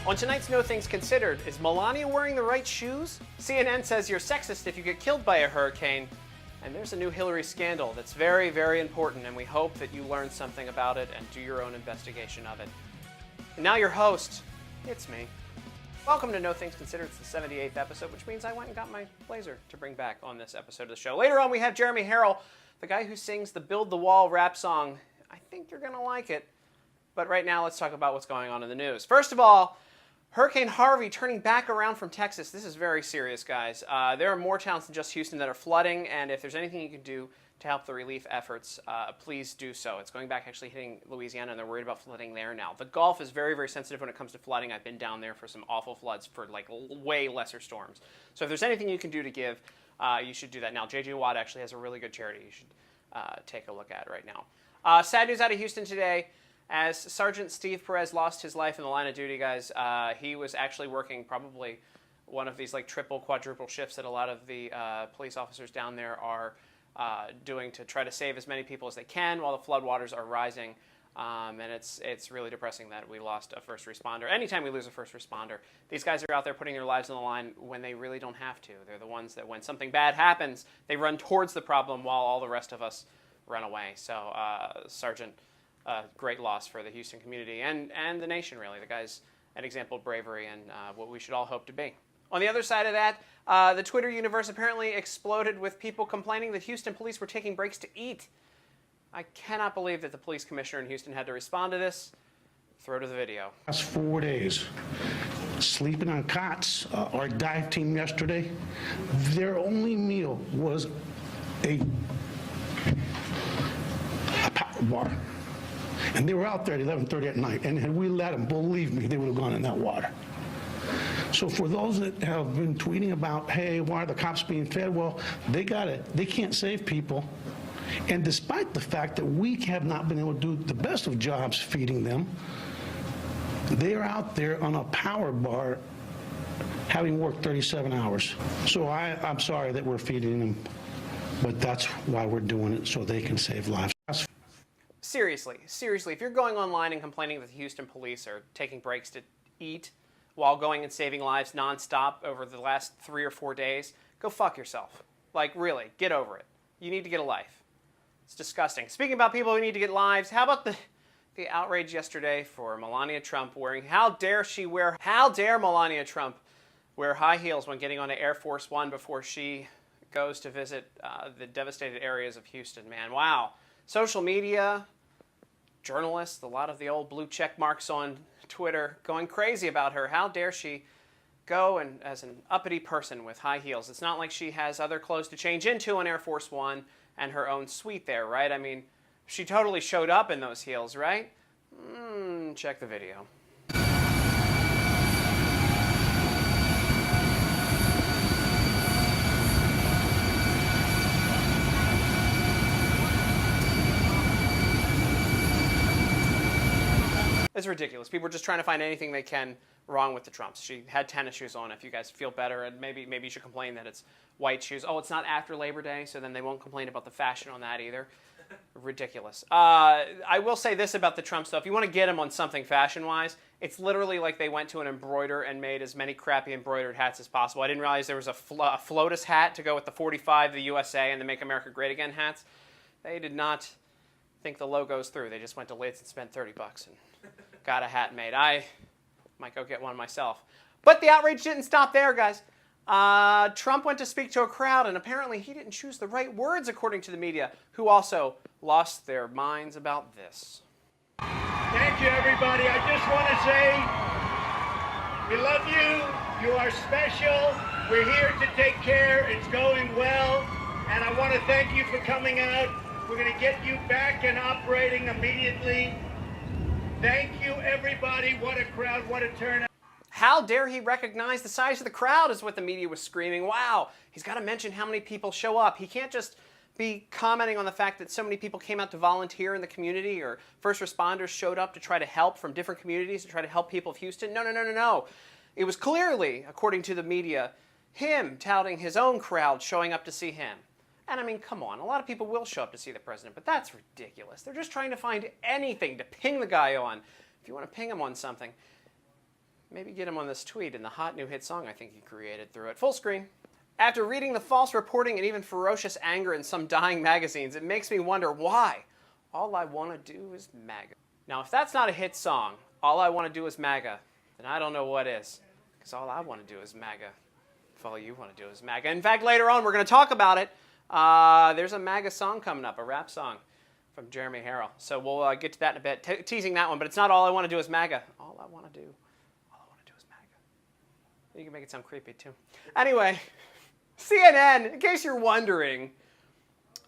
On tonight's No Things Considered, is Melania wearing the right shoes? CNN says you're sexist if you get killed by a hurricane. And there's a new Hillary scandal that's very, very important, and we hope that you learn something about it and do your own investigation of it. And now your host, it's me. Welcome to No Things Considered. It's the 78th episode, which means I went and got my blazer to bring back on this episode of the show. Later on, we have Jeremy Harrell, the guy who sings the Build the Wall rap song. I think you're going to like it. But right now, let's talk about what's going on in the news. First of all, Hurricane Harvey turning back around from Texas. This is very serious, guys. There are more towns than just Houston that are flooding, and if there's anything you can do to help the relief efforts, please do so. It's going back actually hitting Louisiana, and they're worried about flooding there now. The Gulf is very, very sensitive when it comes to flooding. I've been down there for some awful floods for like way lesser storms. So if there's anything you can do to give, you should do that now. J.J. Watt actually has a really good charity you should take a look at right now. Sad news out of Houston today. As Sergeant Steve Perez lost his life in the line of duty, guys, he was actually working probably one of these like triple, quadruple shifts that a lot of the police officers down there are doing to try to save as many people as they can while the floodwaters are rising. And it's really depressing that we lost a first responder. Anytime we lose a first responder, these guys are out there putting their lives on the line when they really don't have to. They're the ones that when something bad happens, they run towards the problem while all the rest of us run away. So Sergeant... great loss for the Houston community and the nation, really. The guy's an example of bravery and what we should all hope to be. On the other side of that, the Twitter universe apparently exploded with people complaining that Houston police were taking breaks to eat. I cannot believe that the police commissioner in Houston had to respond to this. Throw to the video. Last 4 days, sleeping on cots. Our dive team yesterday, their only meal was a power bar. And they were out there at 11:30 at night, and had we let them, believe me, they would have gone in that water. So for those that have been tweeting about, hey, why are the cops being fed? Well, they got it. They can't save people. And despite the fact that we have not been able to do the best of jobs feeding them, they are out there on a power bar having worked 37 hours. So I'm sorry that we're feeding them, but that's why we're doing it, so they can save lives. Seriously, if you're going online and complaining that the Houston police are taking breaks to eat while going and saving lives nonstop over the last 3 or 4 days, go fuck yourself. Like, really, get over it. You need to get a life. It's disgusting. Speaking about people who need to get lives, how about the outrage yesterday for Melania Trump wearing, how dare Melania Trump wear high heels when getting on an Air Force One before she goes to visit the devastated areas of Houston, man. Wow. Social media, journalists, a lot of the old blue check marks on Twitter going crazy about her. How dare she go and as an uppity person with high heels? It's not like she has other clothes to change into on Air Force One and her own suite there, right? I mean, she totally showed up in those heels, right? Check the video. It's ridiculous. People are just trying to find anything they can wrong with the Trumps. She had tennis shoes on. If you guys feel better, and maybe you should complain that it's white shoes. Oh, it's not after Labor Day, so then they won't complain about the fashion on that either. Ridiculous. I will say this about the Trump stuff. If you want to get them on something fashion-wise, it's literally like they went to an embroider and made as many crappy embroidered hats as possible. I didn't realize there was a FLOTUS hat to go with the 45, the USA, and the Make America Great Again hats. They did not think the logos through. They just went to Lids and spent $30 and got a hat made. I might go get one myself. But the outrage didn't stop there, guys. Trump went to speak to a crowd, and apparently he didn't choose the right words, according to the media, who also lost their minds about this. Thank you, everybody. I just want to say we love you. You are special. We're here to take care. It's going well. And I want to thank you for coming out. We're going to get you back and operating immediately. Thank you, everybody. What a crowd. What a turnout. How dare he recognize the size of the crowd is what the media was screaming. Wow, he's got to mention how many people show up. He can't just be commenting on the fact that so many people came out to volunteer in the community or first responders showed up to try to help from different communities to try to help people of Houston. No. It was clearly, according to the media, him touting his own crowd showing up to see him. And I mean, come on, a lot of people will show up to see the president, but that's ridiculous. They're just trying to find anything to ping the guy on. If you want to ping him on something, Maybe get him on this tweet and the hot new hit song I think he created through it. Full screen. After reading the false reporting and even ferocious anger in some dying magazines, it makes me wonder why. All I want to do is MAGA. Now, if that's not a hit song, all I want to do is MAGA, then I don't know what is. Because all I want to do is MAGA. If all you want to do is MAGA. In fact, later on, we're going to talk about it. There's a MAGA song coming up, a rap song from Jeremy Harrell. So we'll get to that in a bit, teasing that one. But it's not all I want to do is MAGA. All I want to do is MAGA. You can make it sound creepy, too. Anyway, CNN, in case you're wondering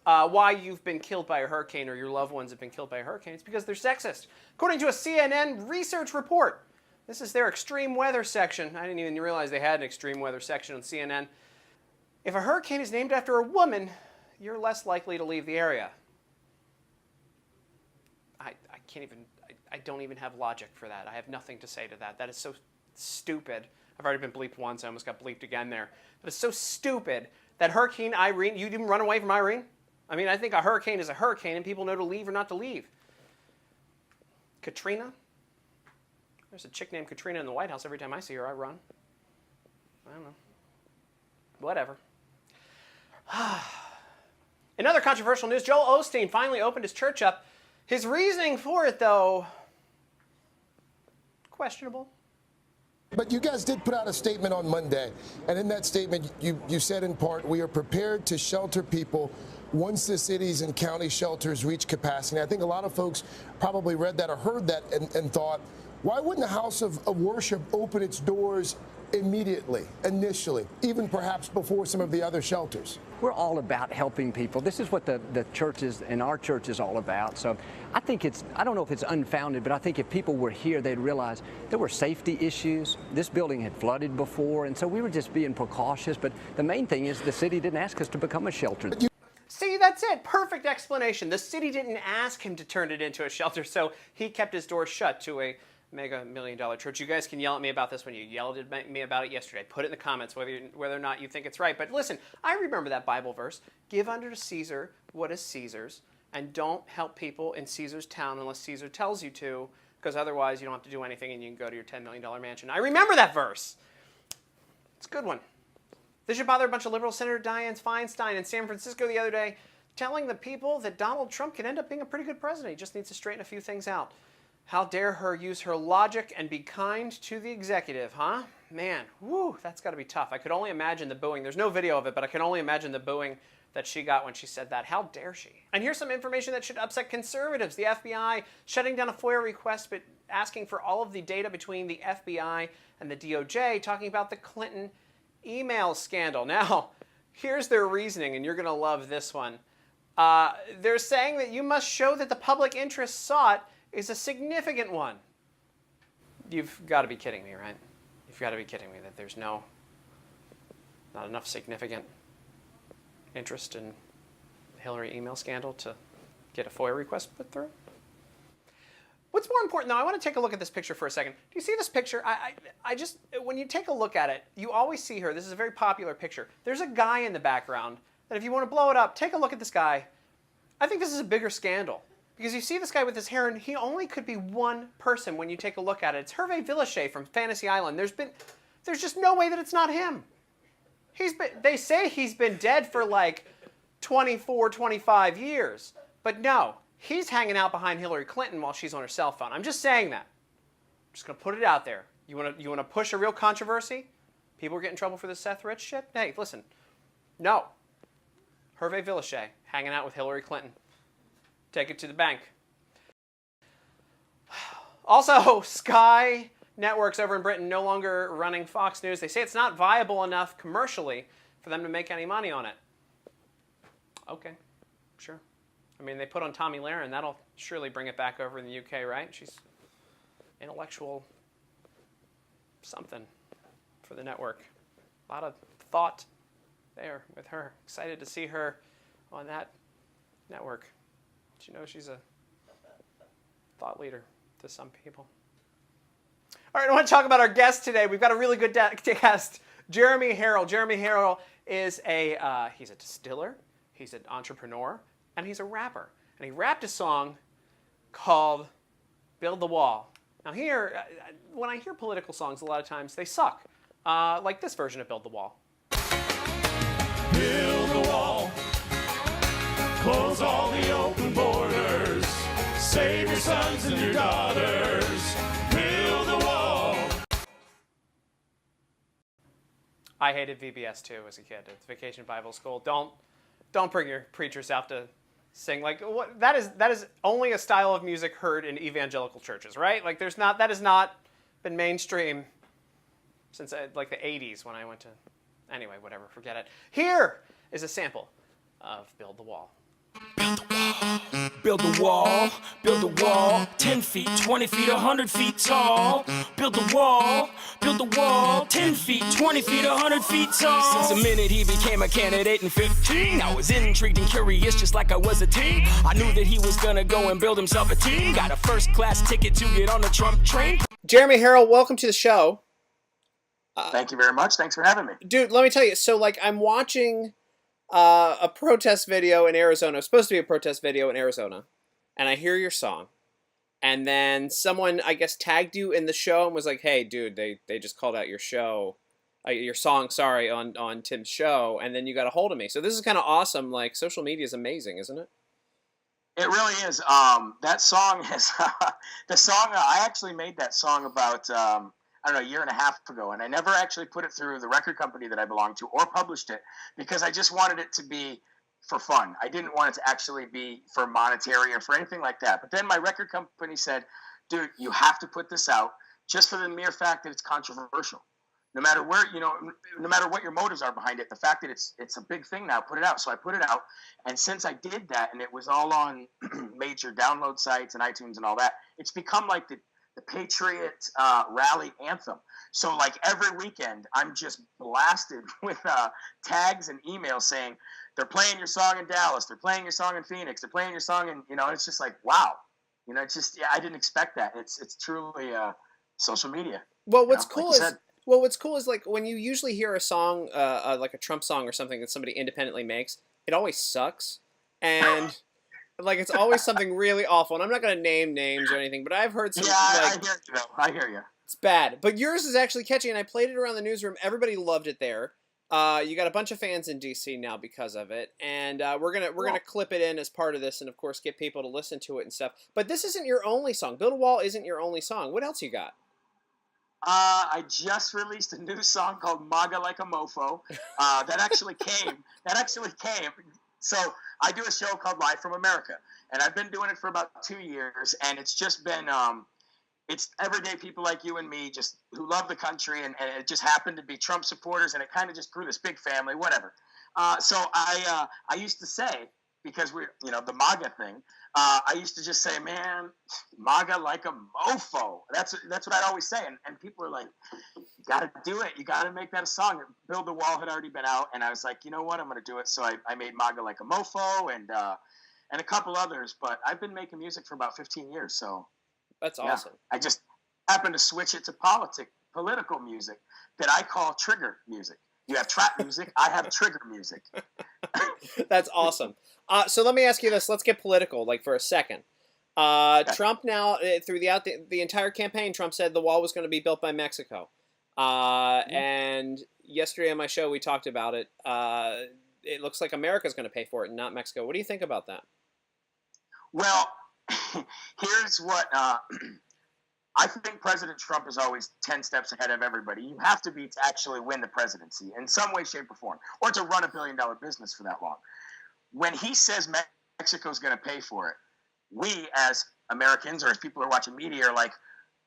why you've been killed by a hurricane or your loved ones have been killed by a hurricane, it's because they're sexist. According to a CNN research report, this is their extreme weather section. I didn't even realize they had an extreme weather section on CNN. If a hurricane is named after a woman, you're less likely to leave the area. I don't even have logic for that. I have nothing to say to that. That is so stupid. I've already been bleeped once. I almost got bleeped again there. But it's so stupid that Hurricane Irene, you didn't run away from Irene? I mean, I think a hurricane is a hurricane and people know to leave or not to leave. Katrina? There's a chick named Katrina in the White House. Every time I see her, I run. I don't know. Whatever. In other controversial news, Joel Osteen finally opened his church up. His reasoning for it, though, questionable. But you guys did put out a statement on Monday, and in that statement, you said in part, we are prepared to shelter people once the cities and county shelters reach capacity. I think a lot of folks probably read that or heard that and thought, why wouldn't the house of worship open its doors immediately, initially, even perhaps before some of the other shelters? We're all about helping people. This is what the churches and our church is all about. So I think I don't know if it's unfounded, but I think if people were here, they'd realize there were safety issues. This building had flooded before, and so we were just being precautious. But the main thing is the city didn't ask us to become a shelter. See, that's it. Perfect explanation. The city didn't ask him to turn it into a shelter, so he kept his doors shut to a mega $1 million church. You guys can yell at me about this when you yelled at me about it yesterday. Put it in the comments whether or not you think it's right. But listen, I remember that Bible verse. Give unto Caesar what is Caesar's, and don't help people in Caesar's town unless Caesar tells you to, because otherwise you don't have to do anything and you can go to your $10 million mansion. I remember that verse. It's a good one. This should bother a bunch of liberal Senator Dianne Feinstein in San Francisco the other day, telling the people that Donald Trump can end up being a pretty good president. He just needs to straighten a few things out. How dare her use her logic and be kind to the executive, huh? Man, whoo, that's got to be tough. I could only imagine the booing. There's no video of it, but I can only imagine the booing that she got when she said that. How dare she? And here's some information that should upset conservatives. The FBI shutting down a FOIA request, but asking for all of the data between the FBI and the DOJ, talking about the Clinton email scandal. Now, here's their reasoning, and you're going to love this one. They're saying that you must show that the public interest sought is a significant one. You've got to be kidding me, right? You've got to be kidding me that there's not enough significant interest in the Hillary email scandal to get a FOIA request put through. What's more important, though, I want to take a look at this picture for a second. Do you see this picture? I just, when you take a look at it, you always see her. This is a very popular picture. There's a guy in the background that if you want to blow it up, take a look at this guy. I think this is a bigger scandal. Because you see this guy with his hair, and he only could be one person when you take a look at it. It's Hervé Villachet from Fantasy Island. There's just no way that it's not him. They say he's been dead for like 24, 25 years. But no, he's hanging out behind Hillary Clinton while she's on her cell phone. I'm just saying that. I'm just going to put it out there. You want to push a real controversy? People are getting in trouble for this Seth Rich shit? Hey, listen. No. Hervé Villachet hanging out with Hillary Clinton. Take it to the bank. Also, Sky networks over in Britain no longer running Fox News. They say it's not viable enough commercially for them to make any money on it. Okay, sure. I mean, they put on Tommy Lahren. That'll surely bring it back over in the UK, right? She's intellectual something for the network. A lot of thought there with her. Excited to see her on that network. You know, she's a thought leader to some people. All right, I want to talk about our guest today. We've got a really good guest, Jeremy Harrell. Jeremy Harrell is he's a distiller, he's an entrepreneur, and he's a rapper. And he rapped a song called Build the Wall. Now here, when I hear political songs, a lot of times they suck. Like this version of Build the Wall. Build the wall. Close all the open borders. Save your sons and your daughters. Build the wall. I hated VBS too as a kid. It's Vacation Bible School. Don't bring your preachers out to sing like what that is only a style of music heard in evangelical churches, right? Like that has not been mainstream since like the 80s when I went to anyway, whatever, forget it. Here is a sample of Build the Wall. Build the wall, build the wall, 10 feet, 20 feet, 100 feet tall. Build the wall, 10 feet, 20 feet, 100 feet tall. Since the minute he became a candidate in 15, I was intrigued and curious just like I was a teen. I knew that he was gonna go and build himself a team. Got a first class ticket to get on the Trump train. Jeremy Harrell, welcome to the show. Thank you very much. Thanks for having me. Dude, let me tell you, so like I'm watching a protest video in Arizona. It's supposed to be a protest video in Arizona. And I hear your song. And then someone, I guess, tagged you in the show and was like, hey, dude, they just called out your show, your song, sorry, on Tim's show. And then you got a hold of me. So this is kind of awesome. Like, social media is amazing, isn't it? It really is. That song is, I actually made that song about, I don't know, a year and a half ago, and I never actually put it through the record company that I belonged to or published it because I just wanted it to be for fun. I didn't want it to actually be for monetary or for anything like that. But then my record company said, dude, you have to put this out just for the mere fact that it's controversial. No matter where, no matter what your motives are behind it, the fact that it's a big thing now, put it out. So I put it out, and since I did that, and it was all on major download sites and iTunes and all that, it's become like the Patriot rally anthem. So like every weekend, I'm just blasted with tags and emails saying, they're playing your song in Dallas, they're playing your song in Phoenix, they're playing your song in, it's just like, wow. It's just, I didn't expect that. It's truly social media. Well, what's cool is like when you usually hear a song, like a Trump song or something that somebody independently makes, it always sucks. And like it's always something really awful, and I'm not going to name names or anything, but I've heard some. Yeah, I hear you. It's bad, but yours is actually catchy, and I played it around the newsroom. Everybody loved it there. You got a bunch of fans in DC now because of it, and we're gonna clip it in as part of this, and of course get people to listen to it and stuff. But this isn't your only song. Build a Wall isn't your only song. What else you got? I just released a new song called "MAGA Like a Mofo." That actually came. So I do a show called Live from America, and I've been doing it for about 2 years, and it's just been, it's everyday people like you and me just who love the country, and it just happened to be Trump supporters, and it kind of just grew this big family, whatever. So I used to say, because we're, the MAGA thing, I used to just say, man, MAGA like a mofo. That's what I'd always say. And people are like, you got to do it. You got to make that a song. Build the Wall had already been out. And I was like, you know what? I'm going to do it. So I made MAGA like a mofo and a couple others. But I've been making music for about 15 years. So that's awesome. I just happened to switch it to political music that I call trigger music. You have trap music. I have trigger music. That's awesome. So let me ask you this. Let's get political, like for a second. Trump now, throughout the entire campaign, Trump said the wall was going to be built by Mexico. And yesterday on my show, we talked about it. It looks like America's going to pay for it and not Mexico. What do you think about that? Well, here's what I think President Trump is always 10 steps ahead of everybody. You have to be to actually win the presidency in some way, shape, or form, or to run $1 billion business for that long. When he says Mexico's going to pay for it, we as Americans or as people who are watching media are like,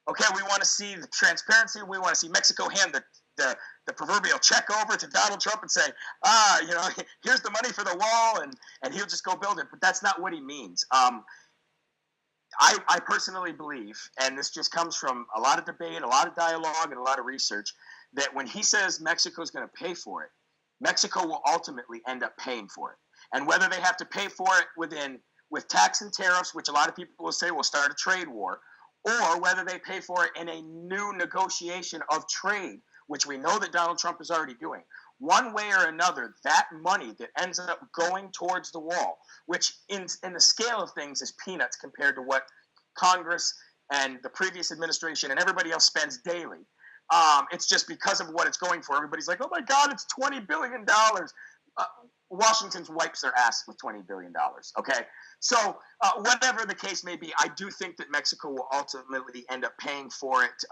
okay, we want to see the transparency. We want to see Mexico hand the proverbial check over to Donald Trump and say, here's the money for the wall, and he'll just go build it. But that's not what he means. I personally believe, and this just comes from a lot of debate, a lot of dialogue, and a lot of research, that when he says Mexico's going to pay for it, Mexico will ultimately end up paying for it. And whether they have to pay for it with tax and tariffs, which a lot of people will say will start a trade war, or whether they pay for it in a new negotiation of trade, which we know that Donald Trump is already doing. One way or another, that money that ends up going towards the wall, which in the scale of things is peanuts compared to what Congress and the previous administration and everybody else spends daily. It's just because of what it's going for. Everybody's like, oh my God, it's $20 billion. Washington wipes their ass with $20 billion. Okay. So whatever the case may be, I do think that Mexico will ultimately end up paying for it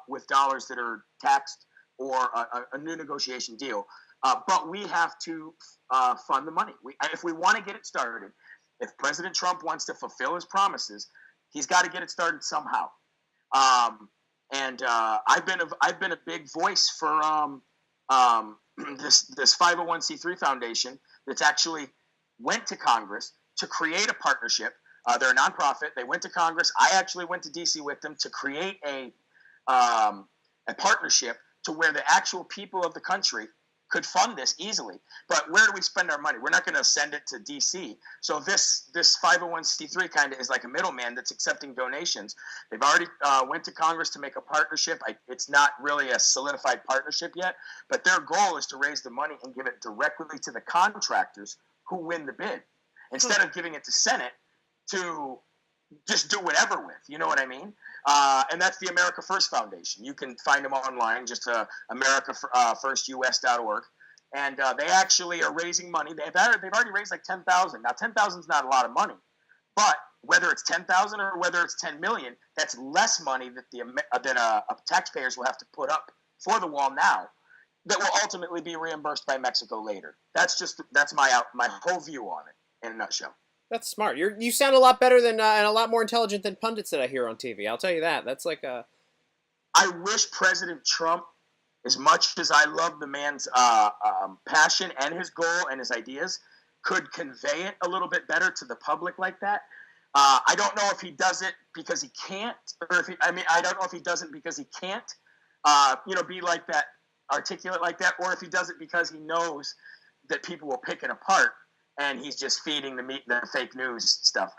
with dollars that are taxed or a new negotiation deal. But we have to fund the money. If we want to get it started, if President Trump wants to fulfill his promises, he's got to get it started somehow. And I've been a big voice for this 501c3 foundation that's actually went to Congress to create a partnership. They're a nonprofit. They went to Congress. I actually went to D.C. with them to create a partnership to where the actual people of the country could fund this easily. But where do we spend our money? We're not going to send it to D.C. So this 501c3 kind of is like a middleman that's accepting donations. They've already went to Congress to make a partnership. It's not really a solidified partnership yet, but their goal is to raise the money and give it directly to the contractors who win the bid, instead of giving it to Senate to just do whatever with. You know what I mean? And that's the America First Foundation. You can find them online, just AmericaFirstUS.org. And they actually are raising money. They've already raised like $10,000. Now, $10,000 is not a lot of money, but whether it's $10,000 or whether it's $10 million, that's less money that taxpayers will have to put up for the wall now, that will ultimately be reimbursed by Mexico later. That's my whole view on it in a nutshell. That's smart. You sound a lot better than and a lot more intelligent than pundits that I hear on TV. I'll tell you that. That's like a. I wish President Trump, as much as I love the man's passion and his goal and his ideas, could convey it a little bit better to the public like that. I don't know if he does it because he can't, or I don't know if he does it because he can't, be like that, articulate like that, or if he does it because he knows that people will pick it apart. And he's just feeding the fake news stuff.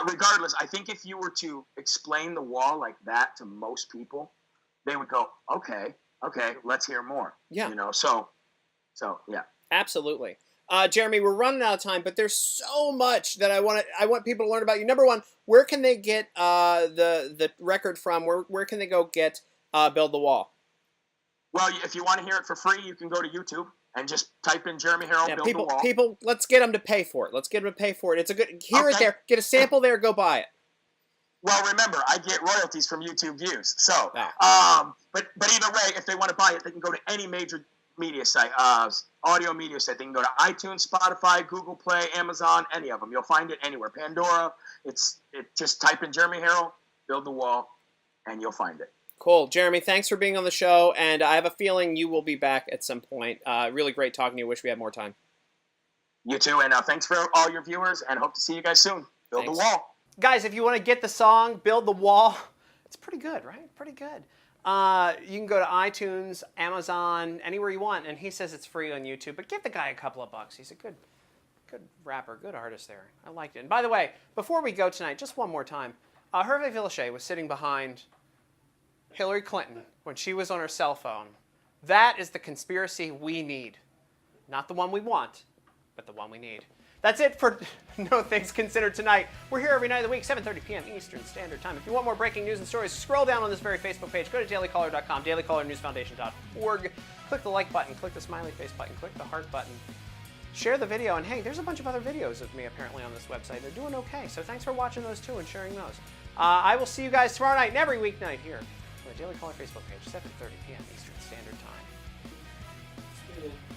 Regardless, I think if you were to explain the wall like that to most people, they would go, okay, let's hear more. Yeah. So yeah. Absolutely. Jeremy, we're running out of time, but there's so much that I want people to learn about you. Number one, where can they get the record from? Where can they go get Build the Wall? Well, if you want to hear it for free, you can go to YouTube and just type in Jeremy Harrell, Build the Wall. People, let's get them to pay for it. It's a good, it there, get a sample there, go buy it. Well, remember, I get royalties from YouTube views. So, but either way, if they want to buy it, they can go to any major media site, audio media site. They can go to iTunes, Spotify, Google Play, Amazon, any of them. You'll find it anywhere. Pandora. Just type in Jeremy Harrell, Build the Wall, and you'll find it. Cool. Jeremy, thanks for being on the show, and I have a feeling you will be back at some point. Really great talking to you. Wish we had more time. You too, and thanks for all your viewers, and hope to see you guys soon. Build the Wall. Guys, if you want to get the song, Build the Wall, it's pretty good, right? Pretty good. You can go to iTunes, Amazon, anywhere you want, and he says it's free on YouTube, but give the guy a couple of bucks. He's a good rapper, good artist there. I liked it. And by the way, before we go tonight, just one more time, Hervé Villachet was sitting behind Hillary Clinton when she was on her cell phone. That is the conspiracy we need. Not the one we want, but the one we need. That's it for No Things Considered tonight. We're here every night of the week, 7:30 p.m. Eastern Standard Time. If you want more breaking news and stories, scroll down on this very Facebook page. Go to dailycaller.com, dailycallernewsfoundation.org. Click the like button, click the smiley face button, click the heart button. Share the video, and hey, there's a bunch of other videos of me apparently on this website. They're doing okay, so thanks for watching those too and sharing those. I will see you guys tomorrow night and every weeknight here on the Daily Caller Facebook page, 7:30 p.m. Eastern Standard Time.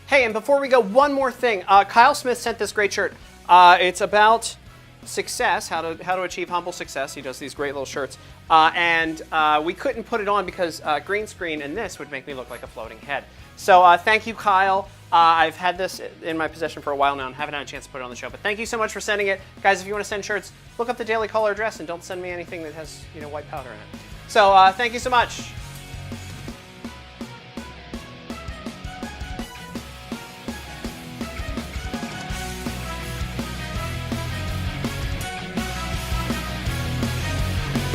Hey, and before we go, one more thing. Kyle Smith sent this great shirt. It's about success, how to achieve humble success. He does these great little shirts. And we couldn't put it on because green screen and this would make me look like a floating head. So thank you, Kyle. I've had this in my possession for a while now and haven't had a chance to put it on the show. But thank you so much for sending it. Guys, if you want to send shirts, look up the Daily Caller address and don't send me anything that has white powder in it. So thank you so much.